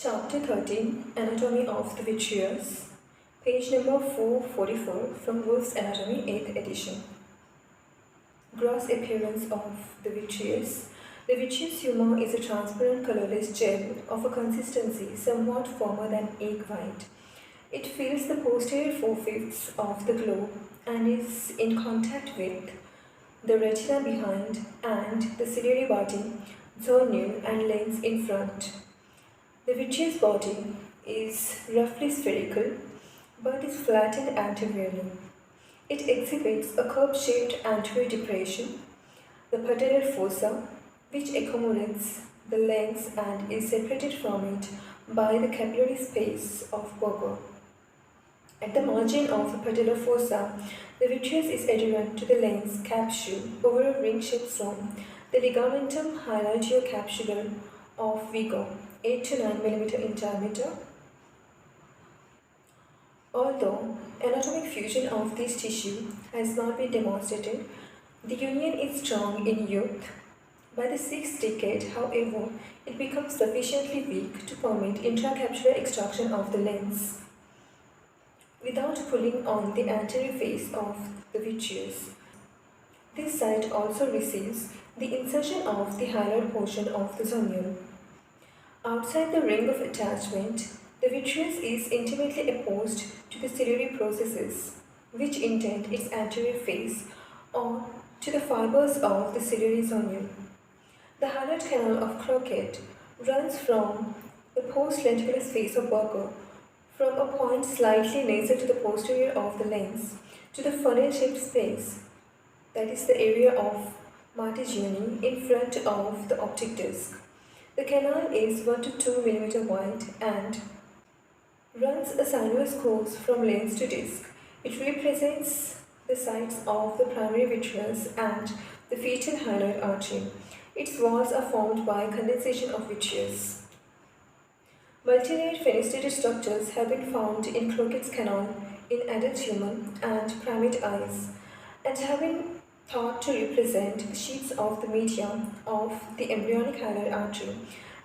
Chapter 13 Anatomy of the Vitreous, page number 444 from Wolff's Anatomy 8th edition. Gross appearance of the vitreous. The vitreous humor is a transparent colorless gel of a consistency somewhat firmer than egg white. It fills the posterior 4/5 of the globe and is in contact with the retina behind and the ciliary body, zonule and lens in front. The vitreous body is roughly spherical but is flattened anteriorly. It exhibits a curve-shaped anterior depression, the patellar fossa, which accommodates the lens and is separated from it by the capillary space of Berger. At the margin of the patellar fossa, the vitreous is adherent to the lens capsule over a ring-shaped zone, the ligamentum hyalogeo-capsular of Vigo, 8 to 9 mm in diameter. Although anatomic fusion of this tissue has not been demonstrated, the union is strong in youth. By the 6th decade, however, it becomes sufficiently weak to permit intracapsular extraction of the lens without pulling on the anterior face of the vitreous. This site also receives the insertion of the hyaloid portion of the zonule. Outside the ring of attachment, the vitreous is intimately opposed to the ciliary processes, which indent its anterior face, or to the fibers of the ciliary zonule. The hyaloid canal of Crockett runs from the post-lenticulus face of Berger, from a point slightly nasal to the posterior of the lens, to the funnel-shaped space, that is the area of Martigiani in front of the optic disc. The canal is 1 to 2 mm wide and runs a sinuous course from lens to disc. It represents the sites of the primary vitreous and the fetal hyaloid artery. Its walls are formed by condensation of vitreous. Multilayered fenestrated structures have been found in Crockett's canal in adult human and primate eyes and have been thought to represent sheets of the media of the embryonic hyaloid artery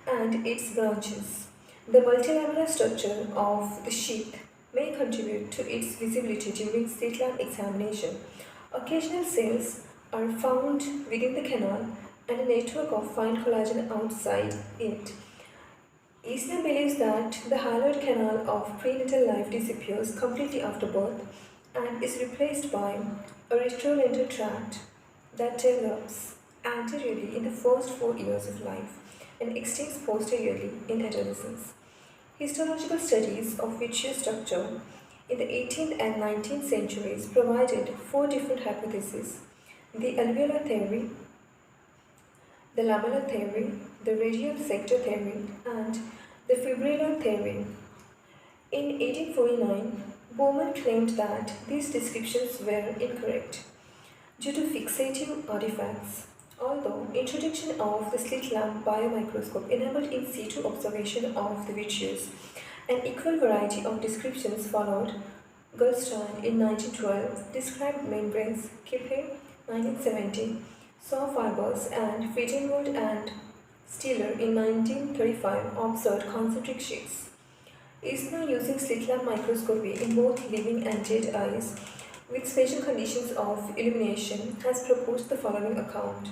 and its branches. The multilamellar structure of the sheath may contribute to its visibility during slit lamp examination. Occasional cells are found within the canal and a network of fine collagen outside it. Eisner believes that the hyaloid canal of prenatal life disappears completely after birth and is replaced by a retrolental tract that develops anteriorly in the first 4 years of life and extends posteriorly in adolescence. Histological studies of vitreous structure in the 18th and 19th centuries provided 4 different hypotheses: the alveolar theory, the lamellar theory, the radial sector theory, and the fibrillar theory. In 1849, Bowman claimed that these descriptions were incorrect due to fixative artifacts, although introduction of the slit lamp biomicroscope enabled in situ observation of the vitreous. An equal variety of descriptions followed. Goldstein in 1912 described membranes, Kippe 1970 saw fibers, and Frittenwood and Steeler in 1935 observed concentric sheets. Eisner, using slit lamp microscopy in both living and dead eyes with special conditions of illumination, has proposed the following account.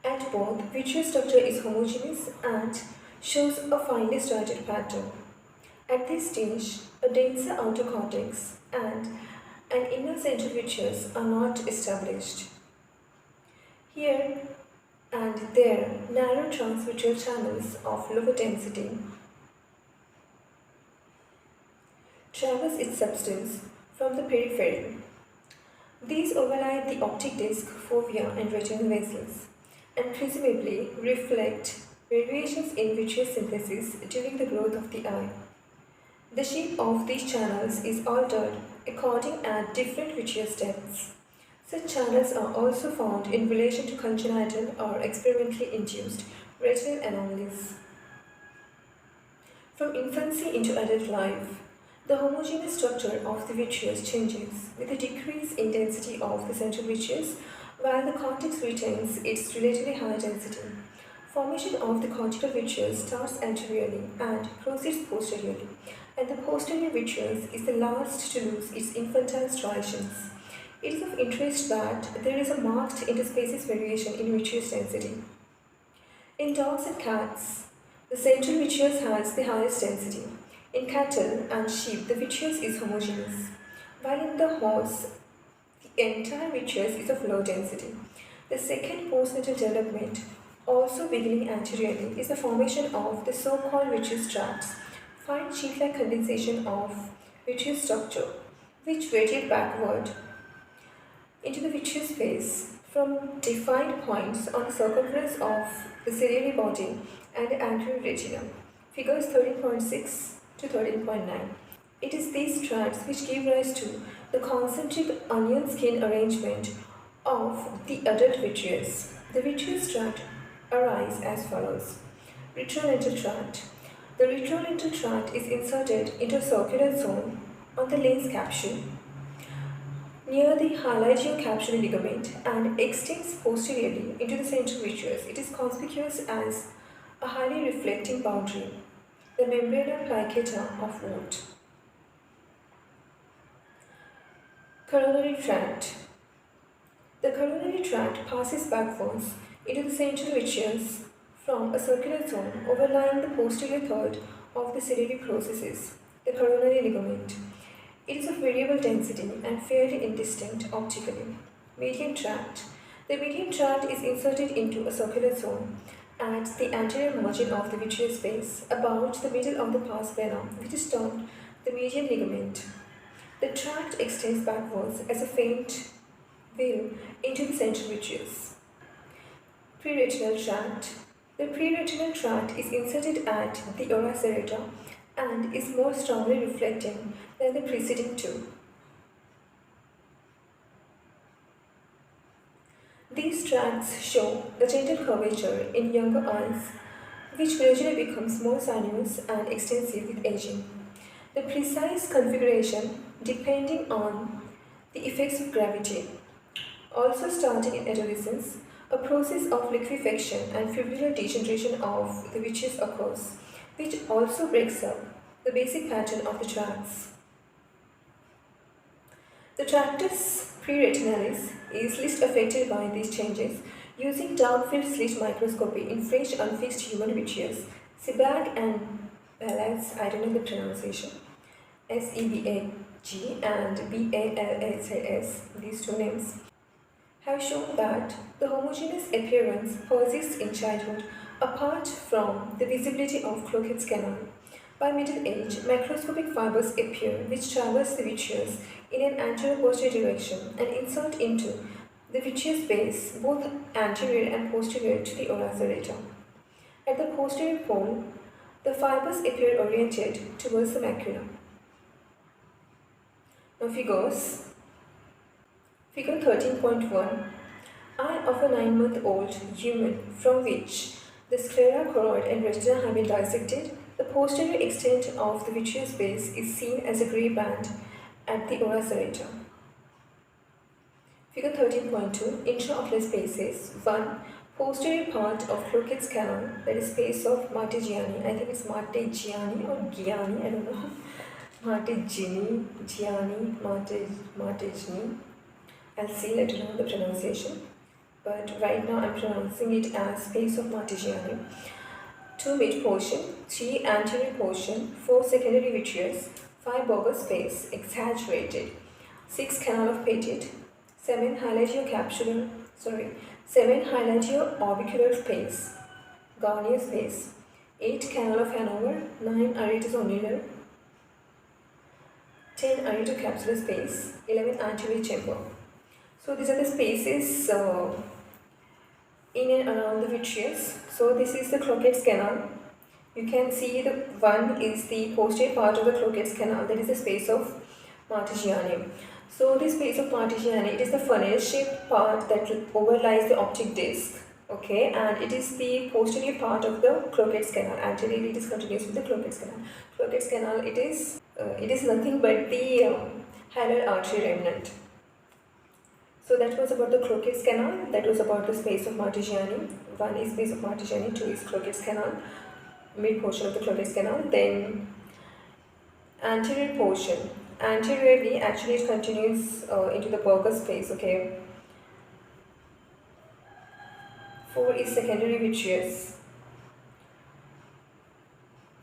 At both, vitreous structure is homogeneous and shows a finely striated pattern. At this stage, a denser outer cortex and an inner central vitreous are not established. Here and there, narrow transvitreal channels of lower density traverse its substance from the periphery. These overlie the optic disc, fovea, and retinal vessels, and presumably reflect variations in vitreous synthesis during the growth of the eye. The shape of these channels is altered according at different vitreous depths. Such channels are also found in relation to congenital or experimentally induced retinal anomalies. From infancy into adult life, the homogeneous structure of the vitreous changes with a decrease in density of the central vitreous, while the cortex retains its relatively high density. Formation of the cortical vitreous starts anteriorly and proceeds posteriorly, and the posterior vitreous is the last to lose its infantile striations. It is of interest that there is a marked interspecies variation in vitreous density. In dogs and cats, the central vitreous has the highest density. In cattle and sheep, the vitreous is homogeneous, while in the horse, the entire vitreous is of low density. The second postnatal development, also beginning anteriorly, is the formation of the so-called vitreous tracts, fine sheet-like condensation of vitreous structure, which radiate backward into the vitreous space from defined points on the circumference of the ciliary body and the anterior retina. Figures 13.6 to 13.9. It is these tracts which give rise to the concentric onion skin arrangement of the adult vitreous. The vitreous tract arise as follows. Retrolental tract. The retrolental tract is inserted into a circular zone on the lens capsule near the hyalogeo-capsular ligament and extends posteriorly into the central vitreous. It is conspicuous as a highly reflecting boundary, the membrana plicata of Wolff. Coronary tract. The coronary tract passes backwards into the central vitreous from a circular zone overlying the posterior third of the ciliary processes, the coronary ligament. It is of variable density and fairly indistinct optically. Median tract. The median tract is inserted into a circular zone at the anterior margin of the vitreous space, about the middle of the pars plana, which is termed the median ligament. The tract extends backwards as a faint veil into the central vitreous. Preretinal tract. The preretinal tract is inserted at the ora serrata and is more strongly reflecting than the preceding two. These tracts show a gentle curvature in younger eyes, which gradually becomes more sinuous and extensive with aging. The precise configuration depending on the effects of gravity. Also starting in adolescence, a process of liquefaction and fibrillar degeneration of the vitreous occurs, which also breaks up the basic pattern of the tracts. The tractus preretinalis is least affected by these changes using dark field slit microscopy in fresh unfixed human vitreous. Sebag and Balaz, I don't know the pronunciation, Sebag and Balaz, these two names, have shown that the homogeneous appearance persists in childhood apart from the visibility of Cloquet's canal. By middle age, macroscopic fibers appear which traverse the vitreous in an anterior-posterior direction and insert into the vitreous base both anterior and posterior to the ora serrata. At the posterior pole, the fibers appear oriented towards the macula. Now Figure 13.1. Eye of a 9-month-old human from which the sclera, choroid and retina have been dissected. The posterior extent of the vitreous base is seen as a grey band at the ora serrata. Figure 13.2. Intraocular spaces. 1. Posterior part of Cloquet's canal, that is space of Martigiani. I think it's Martigiani or Giani, I don't know. Martigini, Gianni, Martigini. I'll see later on the pronunciation, but right now I'm pronouncing it as space of Martigiani. 2. Mid portion, 3. Anterior portion, 4. Secondary vitreous, 5. Borger space, exaggerated, 6. Canal of Petit, 7. Hyalogeo-orbicular space, Garnier space, 8. Canal of Hanover, 9. Aretus onular, 10. Aretocapsular space, 11. Anterior chamber. So these are the spaces in and around the vitreous. So this is the Cloquet's canal. You can see the one is the posterior part of the Cloquet's canal, that is the space of Martigiani. So this space of Martigiani, it is the funnel-shaped part that overlies the optic disc. Okay, and it is the posterior part of the Cloquet's canal. Anteriorly, it is continuous with the Cloquet's canal. Cloquet's canal, it is nothing but the hilar artery remnant. So that was about the Crookes Canal, that was about the space of Martigiani. One is space of Martigiani, two is Crookes Canal, mid portion of the Crookes Canal. Then anterior portion. Anteriorly, actually it continues into the Berger space, okay. 4 is secondary vitreous.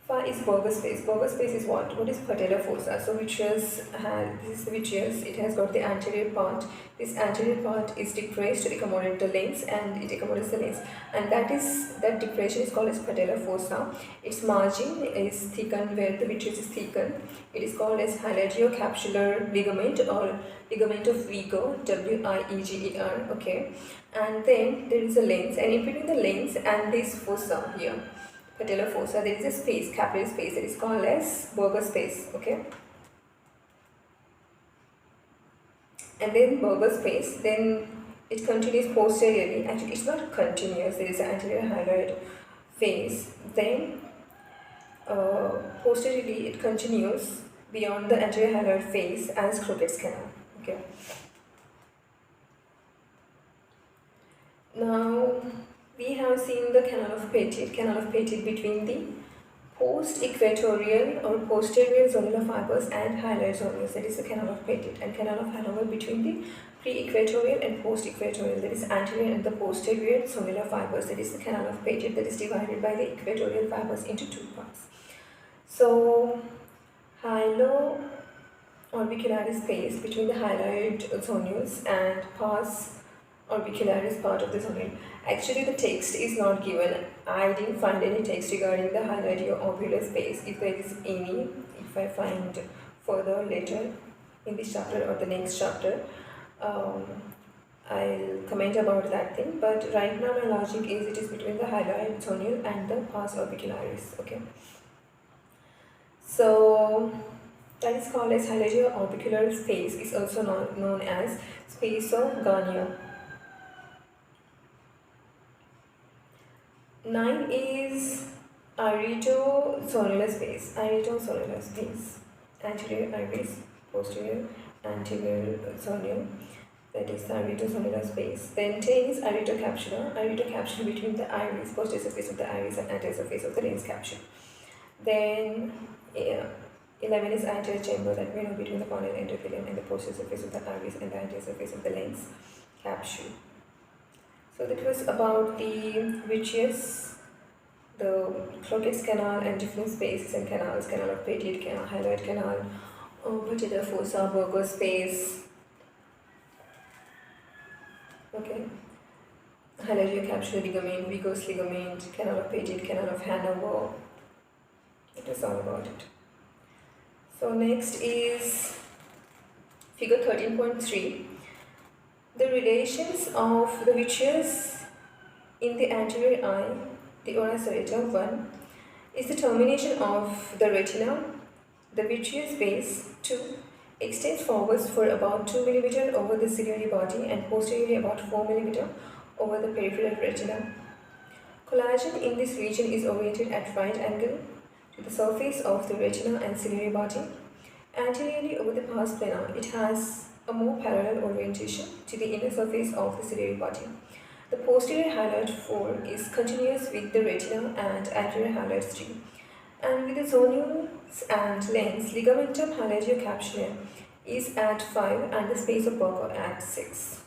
5 is Berger space. Berger space is what? What is patellar fossa? So vitreous has, this is the vitreous, it has got the anterior part. This anterior part is depressed to accommodate the lens, and it accommodates the lens. And that depression is called as patellar fossa. Its margin is thickened where the vitreous is thickened. It is called as hyalogeo-capsular ligament or ligament of Weger, W-I-E-G-E-R, okay. And then there is a lens, and in between the lens and this fossa here, patellar fossa, there is a space, capillary space, that is called as Berger space, okay. And then Berger space, then it continues posteriorly. Actually, it's not continuous, there is an anterior hyaloid phase. Then posteriorly, it continues beyond the anterior hyaloid phase as Crookes Canal, okay. Now, we have seen the canal of Petit between the post-equatorial or posterior zonular fibers and hyaloid zonules, that is the canal of Petit, and canal of Hanover between the pre-equatorial and post-equatorial, that is anterior and the posterior zonular fibers, that is the canal of Petit, that is divided by the equatorial fibers into two parts. So, hyalo orbicularis space between the hyaloid zonules and pars orbicularis part of the zonule. Actually, the text is not given. I didn't find any text regarding the hyaloid orbicular space. If there is any, if I find further later in this chapter or the next chapter, I'll comment about that thing. But right now, my logic is it is between the hyaloid zonule and the pars orbicularis. Okay. So that is called as hyaloid orbicular space. Is also known as space of Garnier. 9 is iridozonular space. Iridozonular space. Anterior iris, posterior anterior zonule. That is the iridozonular space. Then 10 is iridocapsular. Iridocapsular between the iris, posterior surface of the iris, and anterior surface of the lens capsule. Then 11 is anterior chamber, that we know between the corneal endothelium and the posterior surface of the iris and the anterior surface of the lens capsule. So that was about the vitreous, the Crookes Canal and different spaces and canals, canal of Petit, canal, hyaloid canal, patellar fossa, Berger space, okay, hyalogeo-capsular ligament, Weger's ligament, canal of Petit, canal of Hanover. It was all about it. So next is figure 13.3. The relations of the vitreous in the anterior eye, the ora serrata 1, is the termination of the retina. The vitreous base 2 extends forwards for about 2 mm over the ciliary body and posteriorly about 4 mm over the peripheral retina. Collagen in this region is oriented at right angle to the surface of the retina and ciliary body. Anteriorly over the pars plana, it has a more parallel orientation to the inner surface of the ciliary body. The posterior hyaloid 4 is continuous with the retina and anterior hyaloid 3. And with the zonules and lens, ligamentum hyalogeo-capsular is at 5 and the space of Berger at 6.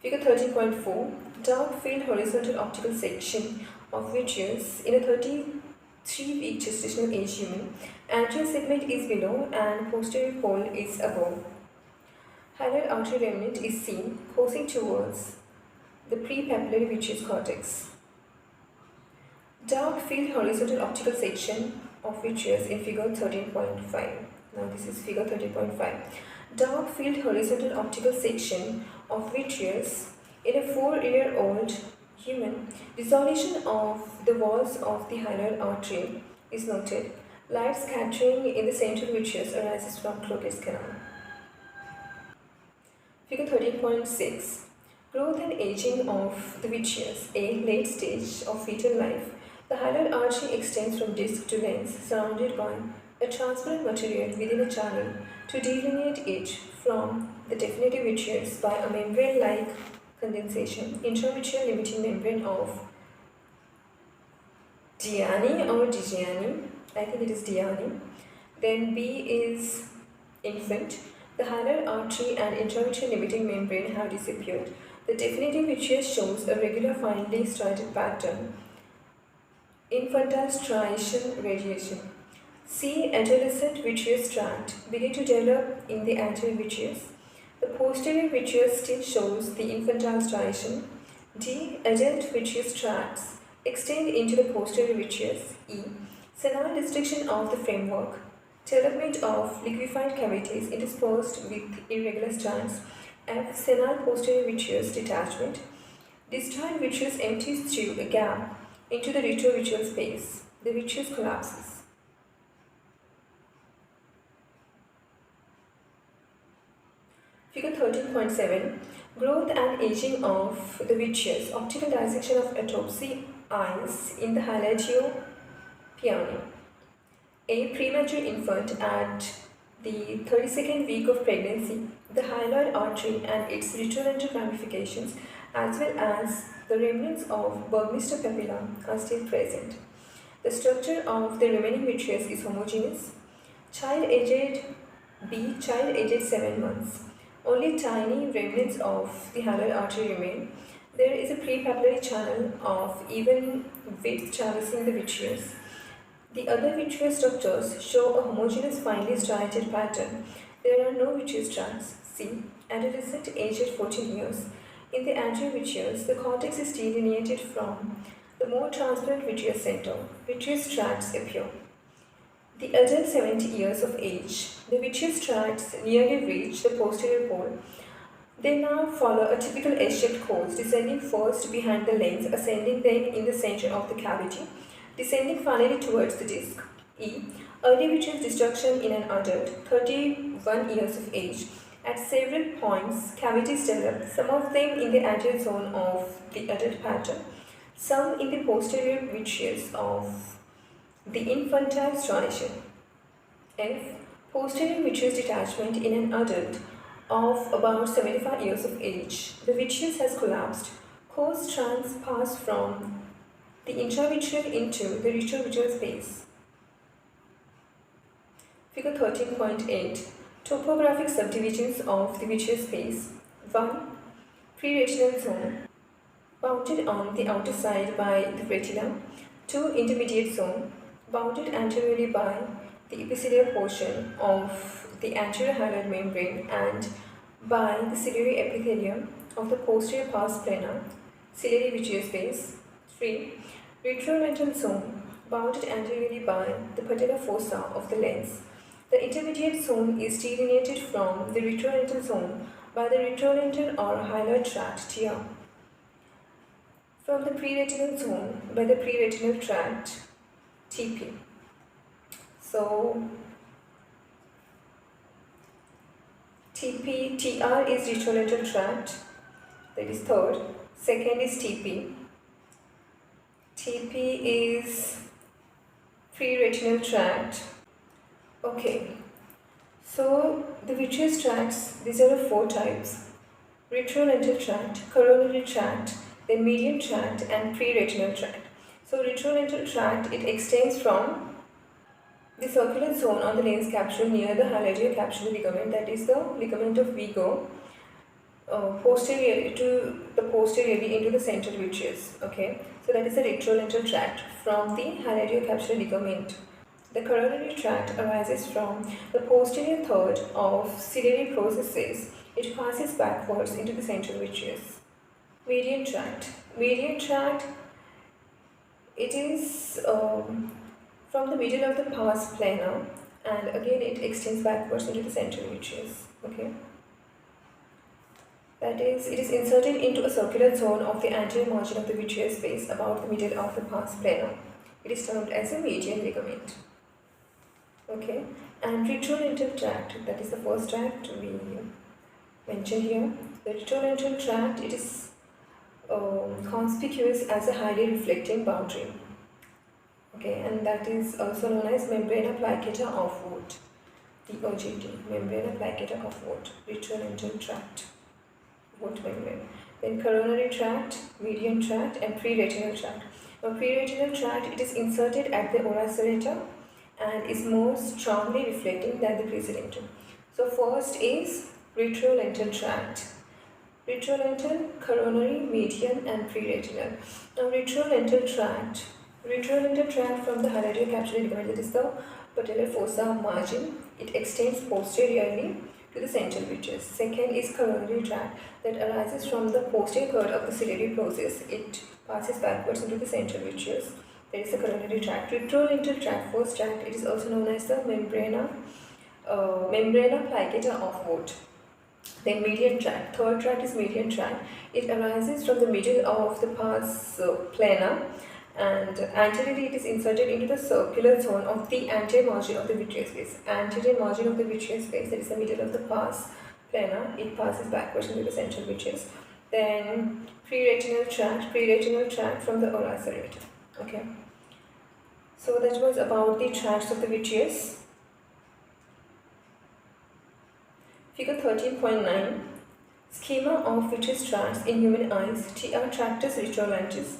Figure 13.4. Dark field horizontal optical section of vitreous in a 33-week gestational age human. Anterior segment is below and posterior pole is above. Hyaloid artery remnant is seen coursing towards the prepapillary vitreous cortex. Dark field horizontal optical section of vitreous in figure 13.5. Now this is figure 13.5. Dark field horizontal optical section of vitreous in a 4-year-old human. Dissolution of the walls of the hyaloid artery is noted. Light scattering in the central vitreous arises from Crookes Canal. Figure 13.6. Growth and aging of the vitreous, a late stage of fetal life. The hyaloid artery extends from disc to lens, surrounded by a transparent material within a channel to delineate it from the definitive vitreous by a membrane-like condensation, intravitreal limiting membrane of Gianni or Gigiani. I think it is Gianni. Then B is infant. The hyalid artery and intravitreal limiting membrane have disappeared. The definitive vitreous shows a regular finely striated pattern. Infantile striation radiation. C. Adolescent vitreous tract begin to develop in the anterior vitreous. The posterior vitreous still shows the infantile striation. D. Adult vitreous tracts extend into the posterior vitreous. E. Senile restriction of the framework. Development of liquefied cavities interspersed with irregular strands. F. Senile posterior vitreous detachment. Distal vitreous empties through a gap into the retrovitreal space. The vitreous collapses. Figure 13.7. Growth and aging of the vitreous. Optical dissection of autopsy eyes in the hilatio piano. A premature infant at the 32nd week of pregnancy, the hyaloid artery and its retrolateral ramifications, as well as the remnants of Burmester papilla, are still present. The structure of the remaining vitreous is homogeneous. Child aged 7 months. Only tiny remnants of the hyaloid artery remain. There is a prepapillary channel of even width traversing the vitreous. The other vitreous structures show a homogeneous finely striated pattern. There are no vitreous tracts. C. Adolescent aged 14 years. In the anterior vitreous, the cortex is delineated from the more transparent vitreous center. Vitreous tracts appear. The adult 70 years of age, the vitreous tracts nearly reach the posterior pole. They now follow a typical S-shaped course, descending first behind the lens, ascending then in the center of the cavity, descending finally towards the disc. E. Early vitreous destruction in an adult, 31 years of age. At several points, cavities develop, some of them in the anterior zone of the adult pattern, some in the posterior vitreous of the infantile striation. F. Posterior vitreous detachment in an adult of about 75 years of age. The vitreous has collapsed. Coarse strands pass from the intravitreal into the retrovitreal space. Figure 13.8. Topographic subdivisions of the vitreous space. 1. Pre-retinal zone, bounded on the outer side by the retina. 2. Intermediate zone, bounded anteriorly by the epiciliary portion of the anterior hyaloid membrane and by the ciliary epithelium of the posterior pars plana, ciliary vitreous space. 3. Retrolental zone, bounded anteriorly by the patella fossa of the lens. The intermediate zone is delineated from the retrolental zone by the retrolental or hyaloid tract tear. From the preretinal zone by the preretinal tract TP. So TR is retrolateral tract, that is third. Second is TP. TP is preretinal tract. Okay, so the vitreous tracts, these are of 4 types: retrolental tract, coronary tract, then median tract and preretinal tract. So retrolental tract, it extends from the circular zone on the lens capsule near the hyalogeo capsular ligament, that is the ligament of Vigo, posteriorly into the central vitreous. Okay, so that is the retrolental tract from the hyalogeo capsular ligament. The coronary tract arises from the posterior third of ciliary processes. It passes backwards into the central vitreous. Median tract. Median tract, it is from the middle of the pars plana, and again it extends backwards into the central vitreous. Okay, that is, it is inserted into a circular zone of the anterior margin of the vitreous space about the middle of the pars plana. It is termed as a median ligament. Okay, and retrolental tract, that is the first tract we mentioned here. The retrolental tract, it is conspicuous as a highly reflecting boundary. Okay, and that is also known as membrana plicata of Wolff. the OGT, membrana placiata of what? Retrolental tract. What membrane? Then coronary tract, median tract, and pre-retinal tract. Now, pre-retinal tract, it is inserted at the ora serrata and is more strongly reflecting than the preceding two. So, first is retrolental tract. Retrolental, coronary, median, and pre-retinal. Now, retrolental tract from the hiatal capsular ligament, that is the patellar fossa margin, it extends posteriorly to the central vitreous. Second is coronary tract, that arises from the posterior third of the ciliary process. It passes backwards into the central vitreous. There is the coronary tract. Retrolental tract, first tract, it is also known as the membrana placiata of what? Then median tract. Third tract is median tract. It arises from the middle of the pars plana, and anteriorly it is inserted into the circular zone of the anterior margin of the vitreous space. Anterior margin of the vitreous space, that is the middle of the pars plana, it passes backwards into the central vitreous. Then pre-retinal tract from the ora serrata. Okay. So that was about the tracts of the vitreous. Figure 13.9. Schema of vitreous tracts in human eyes. TR tractus retrolentis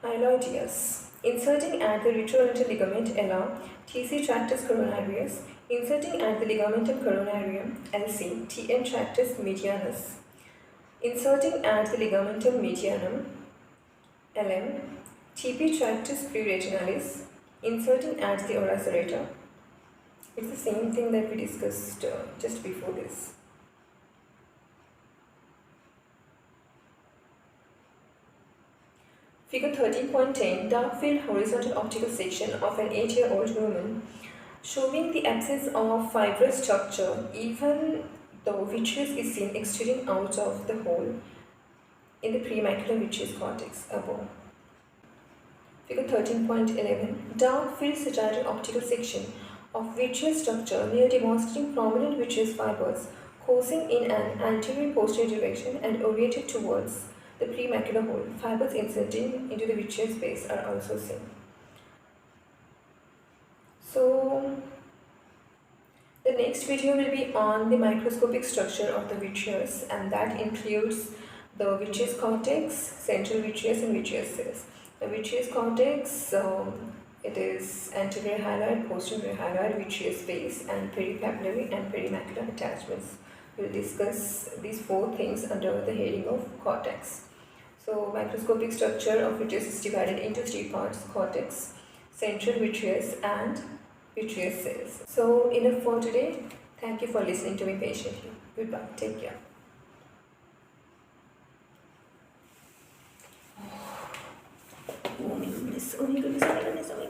hyaloideus. Inserting at the retrolental ligament LR. TC tractus coronarius. Inserting at the ligamentum coronarium LC. TM tractus medianus. Inserting at the ligamentum medianum LM. TP tractus preretinalis. Inserting at the ora serrata. It's the same thing that we discussed just before this. Figure 13.10, dark field horizontal optical section of an 8-year-old woman showing the absence of fibrous structure even though vitreous is seen extruding out of the hole in the premacular vitreous cortex above. Figure 13.11, dark field sagittal optical section of vitreous structure near demonstrating prominent vitreous fibers coursing in an anterior-posterior direction and oriented towards the premacular hole. Fibers inserting into the vitreous space are also seen. So, the next video will be on the microscopic structure of the vitreous, and that includes the vitreous cortex, central vitreous, and vitreous cells. The vitreous cortex, it is anterior hyaloid, posterior hyaloid, vitreous base, and peripapillary and perimacular attachments. We will discuss these four things under the heading of cortex. So, microscopic structure of vitreous is divided into three parts: cortex, central vitreous, and vitreous cells. So, enough for today. Thank you for listening to me patiently. Goodbye. Take care. Oh my goodness, oh my goodness, oh my goodness, oh my goodness.